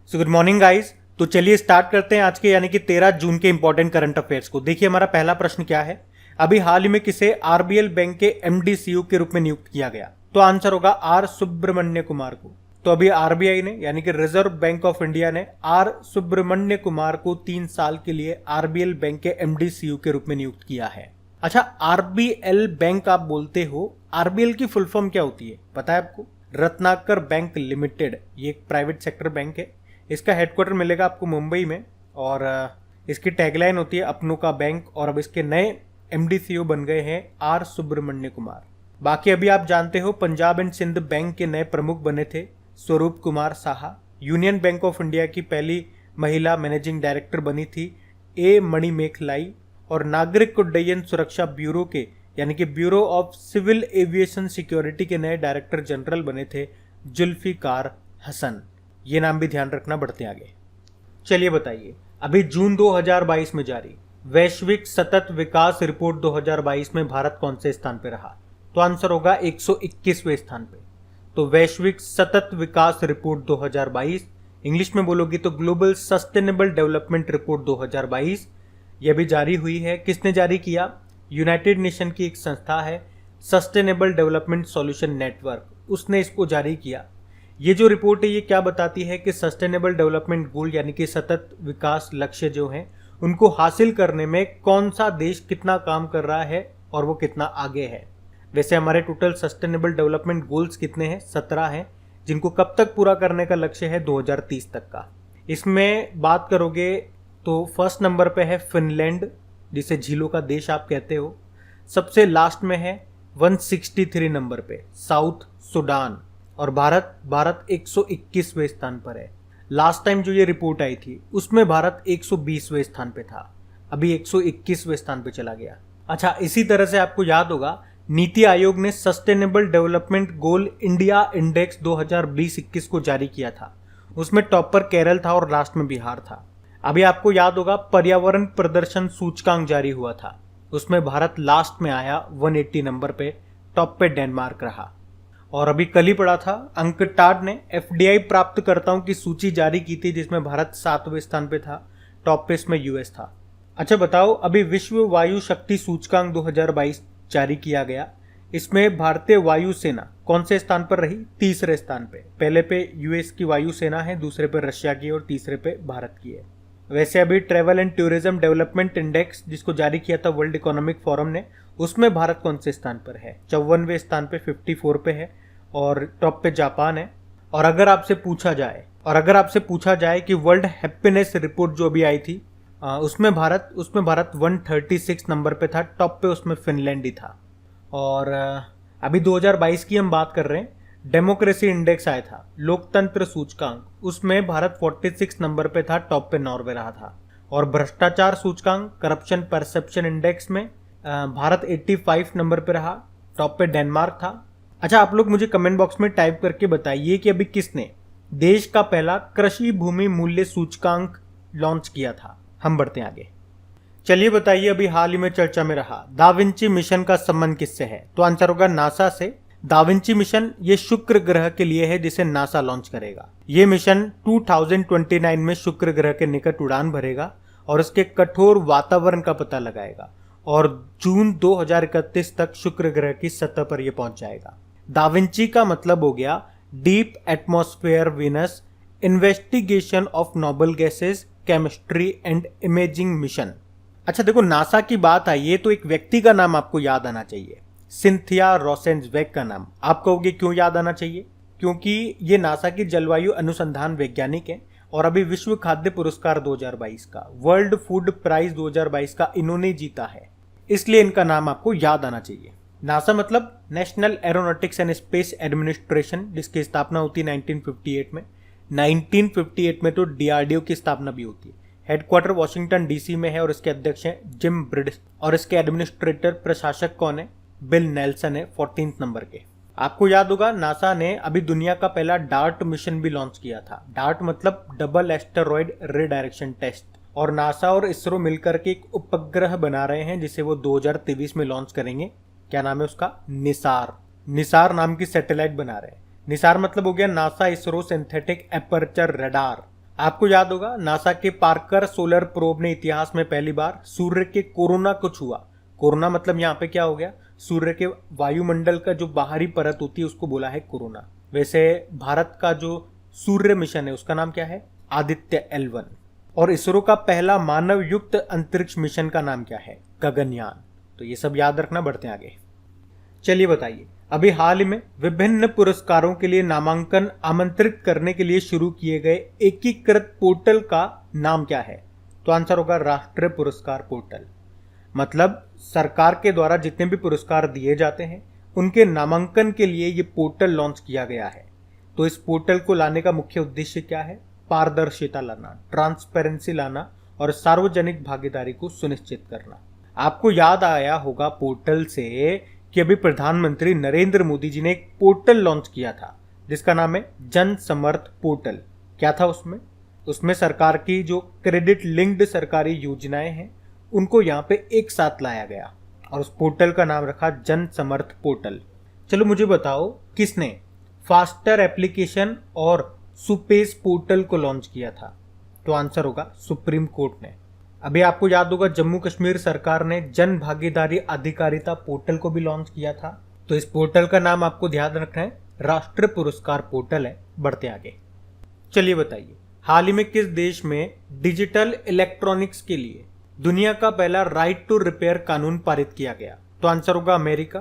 So good morning guys. तो चलिए start करते हैं आज के यानी कि 13 जून के इंपॉर्टेंट करंट अफेयर्स को। देखिए हमारा पहला प्रश्न क्या है, अभी हाल ही में किसे आरबीएल बैंक के एमडी सीईओ के रूप में नियुक्त किया गया? तो आंसर होगा आर सुब्रमण्य कुमार को। तो अभी आरबीआई ने यानी कि रिजर्व बैंक ऑफ इंडिया ने आर सुब्रमण्य कुमार को 3 साल के लिए आरबीएल बैंक के एमडी सीईओ के रूप में नियुक्त किया है। अच्छा, आरबीएल बैंक आप बोलते हो, आरबीएल की फुल फॉर्म क्या होती है पता है आपको? Ratnakar bank limited. ये एक प्राइवेट सेक्टर बैंक है। इसका हेडक्वार्टर मिलेगा आपको मुंबई में और इसकी टैगलाइन होती है अपनों का बैंक। और अब इसके नए एमडी सीईओ बन गए हैं आर सुब्रमण्य कुमार। बाकी अभी आप जानते हो पंजाब एंड सिंध बैंक के नए प्रमुख बने थे स्वरूप Kumar Saha. Union bank of India की पहली महिला मैनेजिंग डायरेक्टर बनी थी ए मणिमेखलाई। और नागरिक उड्डयन सुरक्षा ब्यूरो के यानी कि bureau of civil aviation security के नए डायरेक्टर जनरल बने थे जुल्फिकार हसन। ये नाम भी ध्यान रखना बढ़ते आगे। चलिए बताइए, अभी जून 2022 में जारी वैश्विक सतत विकास रिपोर्ट 2022 में भारत कौन से स्थान पे रहा? तो आंसर होगा 121वें स्थान पे। तो वैश्विक सतत विकास रिपोर्ट 2022, इंग्लिश में बोलोगी तो ग्लोबल सस्टेनेबल डेवलपमेंट रिपोर्ट 2022, यह भी जारी हुई है। किसने जारी किया? यूनाइटेड नेशन की एक संस्था है सस्टेनेबल डेवलपमेंट सॉल्यूशन नेटवर्क, उसने इसको जारी किया। ये जो रिपोर्ट है ये क्या बताती है कि सस्टेनेबल डेवलपमेंट गोल यानी कि सतत विकास लक्ष्य जो हैं उनको हासिल करने में कौन सा देश कितना काम कर रहा है और वो कितना आगे है। वैसे हमारे टोटल सस्टेनेबल डेवलपमेंट गोल्स कितने हैं? 17 हैं, जिनको कब तक पूरा करने का लक्ष्य है? 2030 तक का। इसमें बात करोगे तो फर्स्ट नंबर पे है फिनलैंड, जिसे झीलों का देश आप कहते हो। सबसे लास्ट में है 163 नंबर पे साउथ सुडान। और भारत 121वें स्थान पर है। लास्ट टाइम जो ये रिपोर्ट आई थी उसमें भारत 120वें स्थान पे था, अभी 121वें स्थान पे चला गया। अच्छा, इसी तरह से आपको याद होगा नीति आयोग ने sustainable development goal India index 2020-21 को जारी किया था। उसमें टॉप पर केरल था और लास्ट में बिहार था। अभी आपको याद होगा पर्यावरण प्रदर्शन सूचकांक जारी हुआ था, उसमें भारत लास्ट में आया 180 नंबर पे, टॉप पे डेनमार्क रहा। और अभी कल ही पड़ा था अंकटाड ने एफडीआई प्राप्तकर्ताओं की सूची जारी की थी, जिसमें भारत 7वें स्थान पे था, टॉप पे इसमें यूएस था। अच्छा बताओ, अभी विश्व वायु शक्ति सूचकांक 2022 जारी किया गया। इसमें भारतीय वायुसेना कौन से स्थान पर रही? 3रे स्थान पे। पहले पे यूएस की वायुसेना है, दूसरे पे रशिया की और तीसरे पे भारत की है। वैसे अभी travel and tourism development index जिसको जारी किया था वर्ल्ड इकोनॉमिक फोरम ने, उसमें भारत कौन से स्थान पर है? 54वें स्थान पे, 54 पे है और टॉप पे जापान है। और अगर आपसे पूछा जाए कि वर्ल्ड हैप्पीनेस रिपोर्ट जो अभी आई थी उसमें भारत 136 नंबर पे था, टॉप पे उसमें फिनलैंड ही था। और अभी 2022 की हम बात कर रहे हैं, डेमोक्रेसी इंडेक्स आया था लोकतंत्र सूचकांक, उसमें भारत 46 नंबर पे था, टॉप पे नॉर्वे रहा था। और भ्रष्टाचार सूचकांक करप्शन परसेप्शन इंडेक्स में भारत 85 नंबर पे रहा, टॉप पे डेनमार्क था। अच्छा, आप लोग मुझे कमेंट बॉक्स में टाइप करके बताइए कि अभी किसने देश का पहला कृषि भूमि मूल्य सूचकांक लॉन्च किया था। हम बढ़ते हैं आगे। चलिए बताइए, अभी हाल ही में चर्चा में रहा दाविंची मिशन का संबंध किससे है? तो आंसर होगा नासा से। दाविंची मिशन ये शुक्र ग्रह के लिए है, जिसे नासा लॉन्च करेगा। ये मिशन 2029 में शुक्र ग्रह के निकट उड़ान भरेगा और उसके कठोर वातावरण का पता लगाएगा और जून 2031 तक शुक्र ग्रह की सतह पर यह पहुंच जाएगा। दाविंची का मतलब हो गया deep atmosphere Venus, investigation of noble gases, chemistry and imaging mission. अच्छा देखो, नासा की बात आई है तो एक व्यक्ति का नाम आपको याद आना चाहिए, सिंथिया रोसेंजवेग का नाम। आप कहोगे क्यों याद आना चाहिए? क्योंकि ये नासा की जलवायु अनुसंधान वैज्ञानिक है और अभी विश्व खाद्य पुरस्कार 2022 का, वर्ल्ड फूड प्राइज 2022 का इन्होंने जीता है, इसलिए इनका नाम आपको याद आना चाहिए। नासा मतलब national aeronautics and space administration, जिसकी स्थापना होती है 1958 में। 1958 में तो डीआरडीओ की स्थापना भी होती है। हेडक्वार्टर वॉशिंगटन डीसी में है और इसके अध्यक्ष हैं जिम ब्रिड्स और इसके एडमिनिस्ट्रेटर प्रशासक कौन है? बिल नेल्सन है 14 नंबर के। आपको याद होगा नासा ने अभी दुनिया का पहला डार्ट मिशन भी लॉन्च किया था। डार्ट मतलब डबल एस्टेरॉयड रिडायरेक्शन टेस्ट। और नासा और इसरो मिलकर के एक उपग्रह बना रहे हैं जिसे वो 2023 में लॉन्च करेंगे। क्या नाम है उसका? निसार। निसार नाम की सैटेलाइट बना रहे हैं। निसार मतलब हो गया NASA ISRO synthetic aperture radar. आपको याद होगा नासा के पार्कर सोलर प्रोब ने इतिहास में पहली बार सूर्य के कोरोना को छुआ। कोरोना मतलब यहाँ पे क्या हो गया, सूर्य के वायुमंडल का जो बाहरी परत होती है उसको बोला है कोरोना। वैसे भारत का जो सूर्य मिशन है उसका नाम क्या है, आदित्य L1। और इसरो का पहला मानव युक्त अंतरिक्ष मिशन का नाम क्या है, गगनयान। तो ये सब याद रखना, बढ़ते हैं आगे। चलिए बताइए, अभी हाल ही में विभिन्न पुरस्कारों के लिए नामांकन आमंत्रित करने के लिए शुरू किए गए एकीकृत पोर्टल का नाम क्या है? तो आंसर होगा राष्ट्रीय पुरस्कार पोर्टल। मतलब सरकार के द्वारा जितने भी पुरस्कार दिए जाते हैं उनके नामांकन के लिए ये पोर्टल लॉन्च किया गया है। तो इस पोर्टल को लाने का मुख्य उद्देश्य क्या है? पारदर्शिता लाना, ट्रांसपेरेंसी लाना और सार्वजनिक भागीदारी को सुनिश्चित करना। आपको याद आया होगा पोर्टल से कि अभी प्रधानमंत्री नरेंद्र मोदी जी ने एक पोर्टल लॉन्च किया था जिसका नाम है जन समर्थ पोर्टल। क्या था उसमें सरकार की जो क्रेडिट लिंक्ड सरकारी योजनाएं हैं उनको यहाँ पे एक साथ लाया गया और उस पोर्टल का नाम रखा जन समर्थ पोर्टल। चलो मुझे बताओ, किसने फास्टर एप्लीकेशन और सुपेस पोर्टल को लॉन्च किया था? तो आंसर होगा सुप्रीम कोर्ट ने। अभी आपको याद होगा जम्मू कश्मीर सरकार ने जन भागीदारी अधिकारिता पोर्टल को भी लॉन्च किया था। तो इस पोर्टल का नाम आपको ध्यान रखना है, राष्ट्रीय पुरस्कार पोर्टल है। बढ़ते आगे। चलिए बताइए, हाल ही में किस देश में डिजिटल इलेक्ट्रॉनिक्स के लिए दुनिया का पहला राइट टू रिपेयर कानून पारित किया गया? तो आंसर होगा अमेरिका।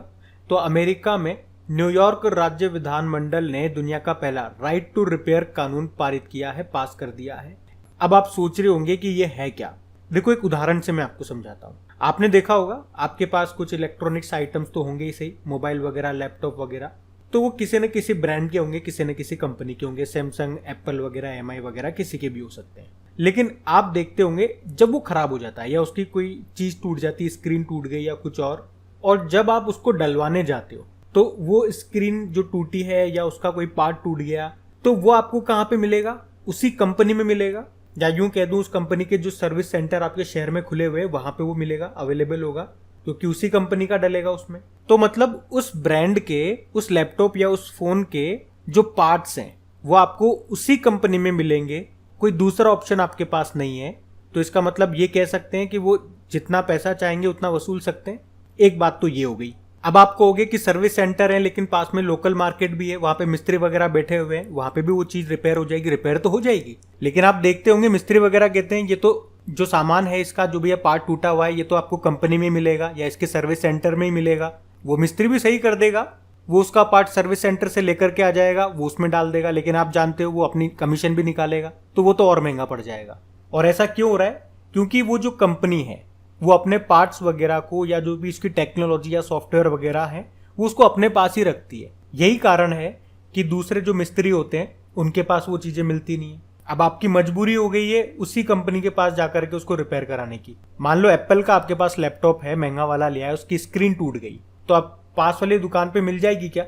तो अमेरिका में न्यूयॉर्क राज्य विधानमंडल ने दुनिया का पहला राइट टू रिपेयर कानून पारित किया है, पास कर दिया है। अब आप सोच रहे होंगे कि यह है क्या। देखो, एक उदाहरण से मैं आपको समझाता हूँ। आपने देखा होगा आपके पास कुछ इलेक्ट्रॉनिक्स आइटम्स तो होंगे ही सही, मोबाइल वगैरह, लैपटॉप वगैरह, तो वो किसी न किसी ब्रांड के होंगे, किसी न किसी कंपनी के होंगे, सैमसंग, एप्पल वगैरह, MI वगैरह, किसी के भी हो सकते हैं। लेकिन आप देखते होंगे जब वो खराब हो जाता है या उसकी कोई चीज टूट जाती है, स्क्रीन टूट गई या कुछ और जब आप उसको डलवाने जाते हो तो वो स्क्रीन जो टूटी है या उसका कोई पार्ट टूट गया तो वो आपको कहाँ पे मिलेगा? उसी कंपनी में मिलेगा, या यूं कह दूं उस कंपनी के जो सर्विस सेंटर आपके शहर में खुले हुए वहां पे वो मिलेगा, अवेलेबल होगा, क्योंकि उसी कंपनी का डलेगा उसमें। तो मतलब उस ब्रांड के, उस लैपटॉप या उस फोन के जो पार्ट्स हैं वो आपको उसी कंपनी में मिलेंगे, कोई दूसरा ऑप्शन आपके पास नहीं है। तो इसका मतलब ये कह सकते हैं कि वो जितना पैसा चाहेंगे उतना वसूल सकते हैं। एक बात तो ये हो गई। अब आप कहोगे कि सर्विस सेंटर है लेकिन पास में लोकल मार्केट भी है, वहां पे मिस्त्री वगैरह बैठे हुए हैं, वहां पे भी वो चीज रिपेयर हो जाएगी। रिपेयर तो हो जाएगी, लेकिन आप देखते होंगे मिस्त्री वगैरह कहते हैं ये तो जो सामान है इसका, जो भी पार्ट टूटा हुआ है, ये तो आपको कंपनी में मिलेगा या इसके सर्विस सेंटर में ही मिलेगा। वो मिस्त्री भी सही कर देगा, वो उसका पार्ट सर्विस सेंटर से लेकर के आ जाएगा, वो उसमें डाल देगा, लेकिन आप जानते हो वो अपनी कमीशन भी निकालेगा, तो वो तो और महंगा पड़ जाएगा। और ऐसा क्यों हो रहा है? क्योंकि वो जो कंपनी है वो अपने पार्ट्स वगैरह को या जो भी इसकी टेक्नोलॉजी या सॉफ्टवेयर वगैरह है वो उसको अपने पास ही रखती है। यही कारण है कि दूसरे जो मिस्त्री होते हैं उनके पास वो चीजें मिलती नहीं है। अब आपकी मजबूरी हो गई है उसी कंपनी के पास जाकर के उसको रिपेयर कराने की। मान लो एप्पल का आपके पास लैपटॉप है, महंगा वाला लिया है, उसकी स्क्रीन टूट गई, तो आप पास वाली दुकान पे मिल जाएगी क्या?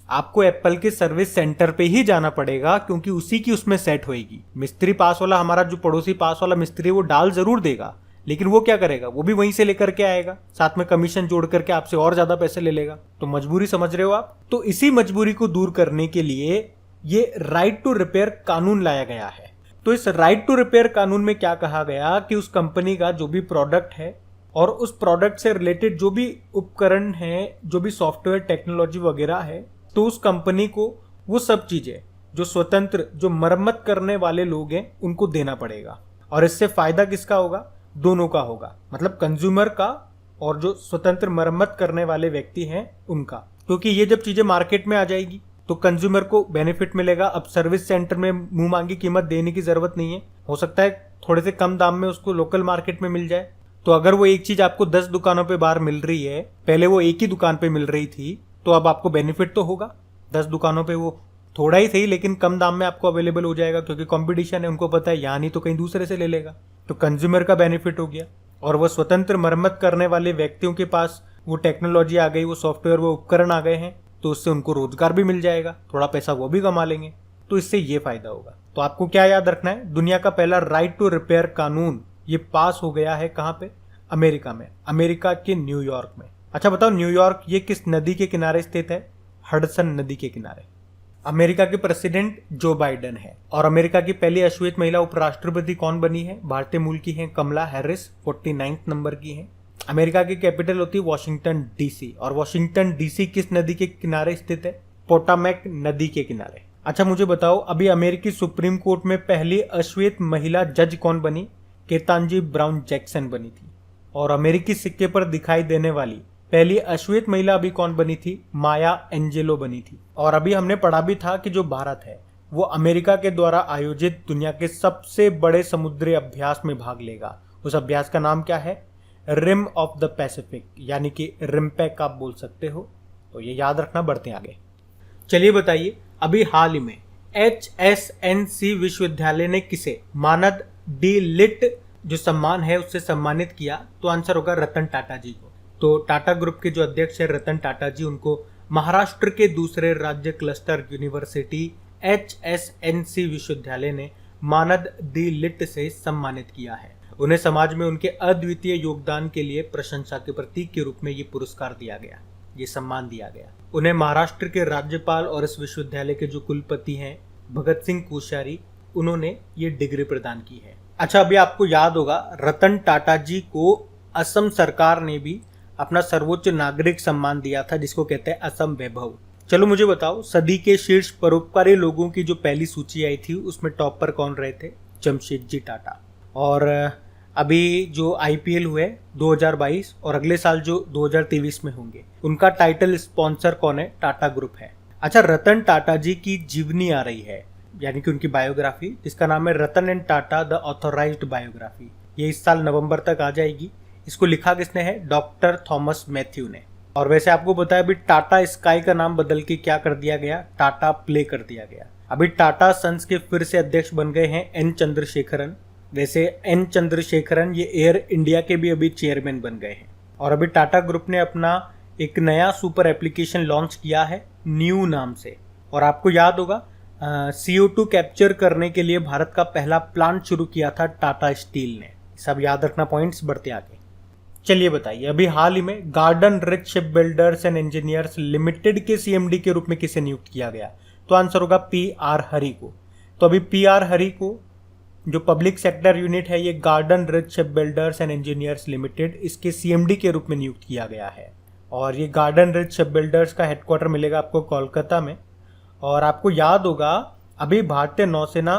आपको एप्पल के सर्विस सेंटर पे ही जाना पड़ेगा, क्योंकि उसी की उसमें सेट होएगी। मिस्त्री पास वाला, हमारा जो पड़ोसी पास वाला मिस्त्री वो डाल जरूर देगा, लेकिन वो क्या करेगा? वो भी वहीं से लेकर के आएगा, साथ में कमीशन जोड़ करके आपसे और ज्यादा पैसे ले लेगा। तो मजबूरी समझ रहे हो आप? तो इसी मजबूरी को दूर करने के लिए ये राइट टू रिपेयर कानून लाया गया है। तो इस राइट टू रिपेयर कानून में क्या कहा गया कि उस कंपनी का जो भी प्रोडक्ट है और उस प्रोडक्ट से रिलेटेड जो भी उपकरण है, जो भी सॉफ्टवेयर टेक्नोलॉजी वगैरह है, तो उस कंपनी को वो सब चीजें जो स्वतंत्र, जो मरम्मत करने वाले लोग हैं, उनको देना पड़ेगा। और इससे फायदा किसका होगा? दोनों का होगा, मतलब कंज्यूमर का और जो स्वतंत्र मरम्मत करने वाले व्यक्ति हैं उनका। क्योंकि ये जब चीजें मार्केट में आ जाएगी तो कंज्यूमर को बेनिफिट मिलेगा। अब सर्विस सेंटर में मुंह मांगी कीमत देने की जरूरत नहीं है, हो सकता है थोड़े से कम दाम में उसको लोकल मार्केट में मिल जाए। तो अगर वो एक चीज आपको 10 दुकानों पे बाहर मिल रही है, पहले वो एक ही दुकान पे मिल रही थी, तो अब आपको बेनिफिट तो होगा। 10 दुकानों पे वो थोड़ा ही सही लेकिन कम दाम में आपको अवेलेबल हो जाएगा, क्योंकि कंपटीशन है, उनको पता है यहाँ नहीं तो कहीं दूसरे से ले लेगा। तो कंज्यूमर का बेनिफिट हो गया। और वो स्वतंत्र मरम्मत करने वाले व्यक्तियों के पास वो टेक्नोलॉजी आ गई, वो सॉफ्टवेयर, वो उपकरण आ गए हैं, तो उससे उनको रोजगार भी मिल जाएगा, थोड़ा पैसा वो भी कमा लेंगे। तो इससे ये फायदा होगा। तो आपको क्या याद रखना है? दुनिया का पहला राइट टू रिपेयर कानून ये पास हो गया है कहाँ पे? अमेरिका में, अमेरिका के न्यूयॉर्क में। अच्छा बताओ, न्यूयॉर्क ये किस नदी के किनारे स्थित है? हडसन नदी के किनारे। अमेरिका के प्रेसिडेंट जो बाइडेन है। और अमेरिका की पहली अश्वेत महिला उपराष्ट्रपति कौन बनी है? भारतीय मूल की है कमला हैरिस, 49 नंबर की है। अमेरिका की कैपिटल होती है वॉशिंगटन डीसी। और वॉशिंगटन डीसी किस नदी के किनारे स्थित है? पोटामेक नदी के किनारे। अच्छा मुझे बताओ, अभी अमेरिकी सुप्रीम कोर्ट में पहली अश्वेत महिला जज कौन बनी? केतांजी ब्राउन जैक्सन बनी थी। और अमेरिकी सिक्के पर दिखाई देने वाली पहली अश्वेत महिला अभी कौन बनी थी? माया एंजेलो बनी थी। और अभी हमने पढ़ा भी था कि जो भारत है वो अमेरिका के द्वारा आयोजित दुनिया के सबसे बड़े समुद्री अभ्यास में भाग लेगा। उस अभ्यास का नाम क्या है? रिम ऑफ द पैसिफिक, यानी कि रिमपैक आप बोल सकते हो। तो ये याद रखना, बढ़ते आगे। चलिए बताइए, अभी हाल ही में HSNC विश्वविद्यालय ने किसे मानद डी लिट जो सम्मान है उससे सम्मानित किया? तो आंसर होगा रतन टाटा जी को। तो टाटा ग्रुप के जो अध्यक्ष है रतन टाटा जी, उनको महाराष्ट्र के दूसरे राज्य क्लस्टर यूनिवर्सिटी HSNC विश्वविद्यालय ने मानद डी लिट से सम्मानित किया है। उन्हें समाज में उनके अद्वितीय योगदान के लिए प्रशंसा के प्रतीक के रूप में ये पुरस्कार दिया गया, ये सम्मान दिया गया। उन्हें महाराष्ट्र के राज्यपाल और इस विश्वविद्यालय के जो कुलपति हैं भगत सिंह कोश्यारी, उन्होंने ये डिग्री प्रदान की है। अच्छा, अभी आपको याद होगा रतन टाटा जी को असम सरकार ने भी अपना सर्वोच्च नागरिक सम्मान दिया था, जिसको कहते हैं असम वैभव। चलो मुझे बताओ, सदी के शीर्ष परोपकारी लोगों की जो पहली सूची आई थी उसमें टॉप पर कौन रहे थे? जमशेदजी टाटा। और अभी जो IPL हुए 2022 और अगले साल जो 2023 में होंगे, उनका टाइटल स्पॉन्सर कौन है? टाटा ग्रुप है। अच्छा, रतन टाटा जी की जीवनी आ रही है, यानी कि उनकी बायोग्राफी, जिसका नाम है Ratan and Tata the authorised biography. ये इस साल नवंबर तक आ जाएगी। इसको लिखा किसने है? डॉक्टर थॉमस मैथ्यू ने। और वैसे आपको पता है अभी टाटा स्काई का नाम बदल के क्या कर दिया गया? टाटा प्ले कर दिया गया। अभी टाटा सन्स के फिर से अध्यक्ष बन गए हैं N चंद्रशेखरन। वैसे N चंद्रशेखरन ये एयर इंडिया के भी अभी चेयरमैन बन गए हैं। और अभी टाटा ग्रुप ने अपना एक नया सुपर एप्लीकेशन लॉन्च किया है न्यू नाम से। और आपको याद होगा CO2 कैप्चर करने के लिए भारत का पहला प्लांट शुरू किया था टाटा स्टील ने। सब याद रखना पॉइंट्स, बढ़ते आगे। चलिए बताइए, अभी हाल ही में garden rich ship builders and engineers limited के CMD के रूप में किसे नियुक्त किया गया? तो आंसर होगा PR हरी को। तो अभी PR हरी को जो पब्लिक सेक्टर यूनिट है ये garden rich ship builders and engineers limited, इसके CMD के रूप में नियुक्त किया गया है। और ये गार्डन रिच शिप बिल्डर्स का हेडक्वार्टर मिलेगा आपको कोलकाता में। और आपको याद होगा अभी भारतीय नौसेना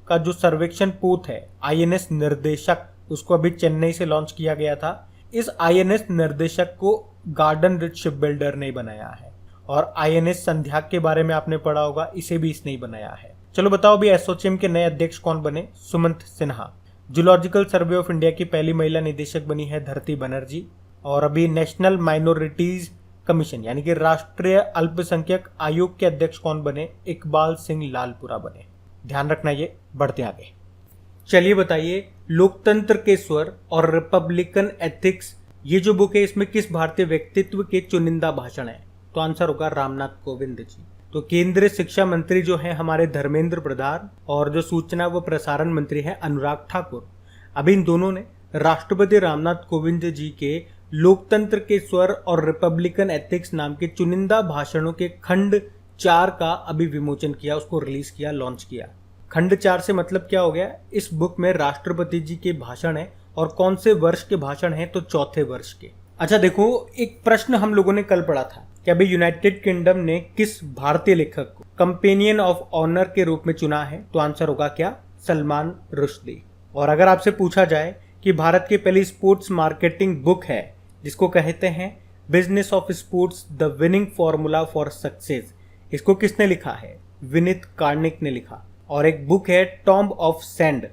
का जो सर्वेक्षण पोत है INS निर्देशक, उसको अभी चेन्नई से लॉन्च किया गया था। इस INS निर्देशक को गार्डन रिच शिप बिल्डर ने बनाया है। और INS संध्याक के बारे में आपने पढ़ा होगा, इसे भी इसने ही बनाया है। चलो बताओ, अभी एसोचैम के नए अध्यक्ष कौन बने? Sumant Sinha. Zoological survey of India की पहली महिला निदेशक बनी है धरती बनर्जी। और अभी नेशनल माइनॉरिटीज कमीशन यानी कि राष्ट्रीय अल्पसंख्यक आयोग के अध्यक्ष कौन बने? इकबाल सिंह लालपुरा बने। ध्यान रखना ये, बढ़ते आगे। चलिए बताइए, लोकतंत्र के स्वर और रिपब्लिकन एथिक्स, ये जो बुक है इसमें किस भारतीय व्यक्तित्व के चुनिंदा भाषण है? तो आंसर होगा रामनाथ कोविंद जी। तो केंद्रीय शिक्षा मंत्री जो है हमारे धर्मेंद्र प्रधान, और जो सूचना व प्रसारण मंत्री है अनुराग ठाकुर, अभी इन दोनों ने राष्ट्रपति रामनाथ कोविंद जी के लोकतंत्र के स्वर और रिपब्लिकन एथिक्स नाम के चुनिंदा भाषणों के खंड 4 का अभी विमोचन किया, उसको रिलीज किया, लॉन्च किया। खंड 4 से मतलब क्या हो गया? इस बुक में राष्ट्रपति जी के भाषण है, और कौन से वर्ष के भाषण है? तो चौथे वर्ष के। अच्छा देखो, एक प्रश्न हम लोगों ने कल पढ़ा था कि अभी यूनाइटेड किंगडम ने किस भारतीय लेखक को कंपेनियन ऑफ ऑनर के रूप में चुना है? तो आंसर होगा क्या? सलमान रुश्दी। और अगर आपसे पूछा जाए कि भारत की पहली स्पोर्ट्स मार्केटिंग बुक है जिसको कहते हैं business of sports the winning formula for success, इसको किसने लिखा है? विनीत कार्निक ने लिखा। और एक बुक है टॉम्ब ऑफ सैंड,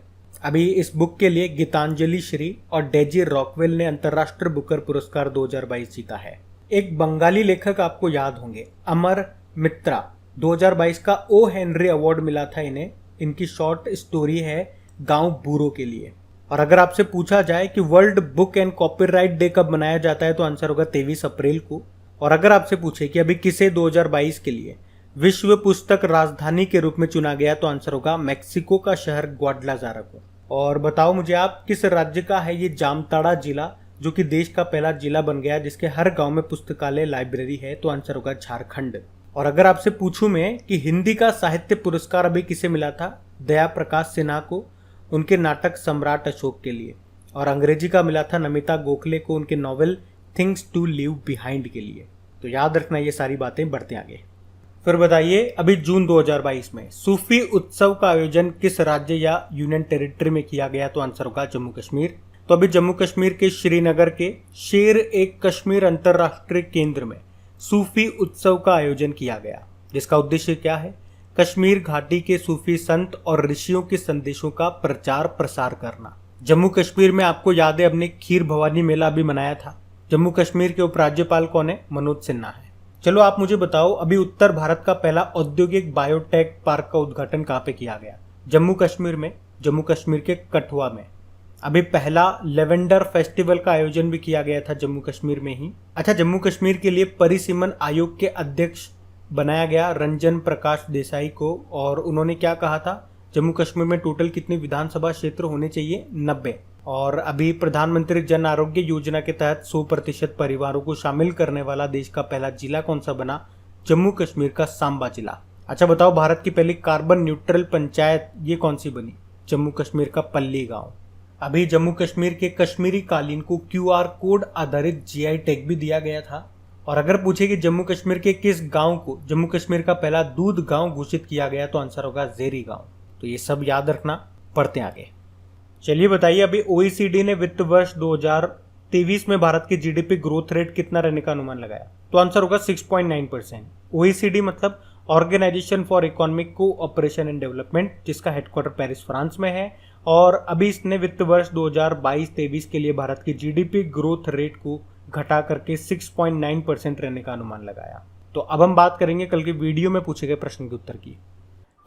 अभी इस बुक के लिए गीतांजलि श्री और डेजी रॉकवेल ने अंतर्राष्ट्रीय बुकर पुरस्कार 2022 जीता है। एक बंगाली लेखक आपको याद होंगे, अमर मित्रा, 2022 का ओ हेनरी अवार्ड मिला था इन्हें। इनकी शॉर्ट स्टोरी है गांव बूरो के लिए। और अगर आपसे पूछा जाए कि world book and copyright day कब मनाया जाता है? तो आंसर होगा 23 अप्रैल को। और अगर आपसे पूछे कि अभी किसे 2022 के लिए विश्व पुस्तक राजधानी के रूप में चुना गया? तो आंसर होगा मेक्सिको का शहर ग्वाडलाजारा को। और बताओ मुझे आप, किस राज्य का है ये जामताड़ा जिला, जो कि देश का पहला जिला बन गया जिसके हर गांव में पुस्तकालय लाइब्रेरी है? तो आंसर होगा झारखंड। और अगर आपसे पूछूं मैं कि हिंदी का साहित्य पुरस्कार अभी किसे मिला था, दया प्रकाश सिन्हा को उनके नाटक सम्राट अशोक के लिए, और अंग्रेजी का मिला था नमिता गोखले को उनके novel things to leave behind के लिए। तो याद रखना ये सारी बातें, बढ़ते आगे। फिर बताइए, अभी जून 2022 में सूफी उत्सव का आयोजन किस राज्य या यूनियन टेरिटरी में किया गया? तो आंसर होगा जम्मू कश्मीर। तो अभी जम्मू कश्मीर के श्रीनगर के शेर ए कश्मीर अंतरराष्ट्रीय केंद्र में सूफी उत्सव का आयोजन किया गया, जिसका उद्देश्य क्या है? कश्मीर घाटी के सूफी संत और ऋषियों के संदेशों का प्रचार प्रसार करना। जम्मू कश्मीर में आपको याद है, हमने खीर भवानी मेला अभी मनाया था। जम्मू कश्मीर के उपराज्यपाल कौन है? मनोज सिन्हा है। चलो आप मुझे बताओ, अभी उत्तर भारत का पहला औद्योगिक बायोटेक पार्क का उद्घाटन कहाँ पे किया गया? जम्मू कश्मीर में, जम्मू कश्मीर के कठुआ में। अभी पहला लेवेंडर फेस्टिवल का आयोजन भी किया गया था जम्मू कश्मीर में ही। अच्छा, जम्मू कश्मीर के लिए परिसीमन आयोग के अध्यक्ष बनाया गया रंजन प्रकाश देसाई को, और उन्होंने क्या कहा था? जम्मू कश्मीर में टोटल कितने विधानसभा क्षेत्र होने चाहिए? 90। और अभी प्रधानमंत्री जन आरोग्य योजना के तहत 100% परिवारों को शामिल करने वाला देश का पहला जिला कौन सा बना? जम्मू कश्मीर का सांबा जिला। अच्छा बताओ, भारत की पहली कार्बन न्यूट्रल पंचायत ये कौन सी बनी? जम्मू कश्मीर का पल्ली गांव। अभी जम्मू कश्मीर के कश्मीरी कालीन को QR कोड आधारित GI टैग भी दिया गया था। और अगर पूछे कि जम्मू कश्मीर के किस गांव को जम्मू कश्मीर का पहला दूध गांव घोषित किया गया, तो आंसर होगा जेरी गांव। तो ये सब याद रखना, पढ़ते आगे। चलिए बताइए, अभी OECD ने वित्त वर्ष 2023 में भारत की GDP ग्रोथ रेट कितना रहने का अनुमान लगाया? तो आंसर होगा 6.9%। OECD मतलब organisation for economic cooperation and development, जिसका हेडक्वार्टर पेरिस फ्रांस में है। और अभी इसने वित्त वर्ष 2022-23 के लिए भारत की GDP ग्रोथ रेट को घटा करके 6.9% रहने का अनुमान लगाया। तो अब हम बात करेंगे कल के वीडियो में पूछे गए प्रश्न के उत्तर की।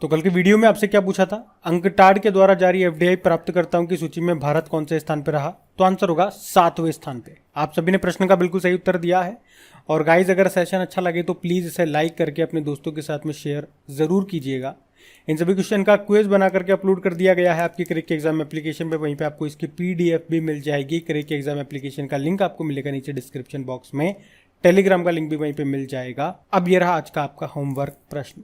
तो कल के वीडियो में आपसे क्या पूछा था? अंकटाड के द्वारा जारी FDI प्राप्तकर्ताओं की सूची में भारत कौन से स्थान पर रहा? तो आंसर होगा 7वें स्थान पे। आप सभी ने प्रश्न का बिल्कुल सही उत्तर दिया है। और गाइज, अगर सेशन अच्छा लगे तो प्लीज़ इसे लाइक करके अपने दोस्तों के साथ में शेयर ज़रूर कीजिएगा। इन सभी क्वेश्चन का क्विज बना करके अपलोड कर दिया गया है आपकी क्रेक एग्जाम एप्लीकेशन पे। वहीं पे आपको इसकी PDF भी मिल जाएगी। क्रेक एग्जाम एप्लीकेशन का लिंक आपको मिलेगा नीचे डिस्क्रिप्शन बॉक्स में। टेलीग्राम का लिंक भी वहीं पे मिल जाएगा। अब ये रहा आज का आपका होमवर्क प्रश्न।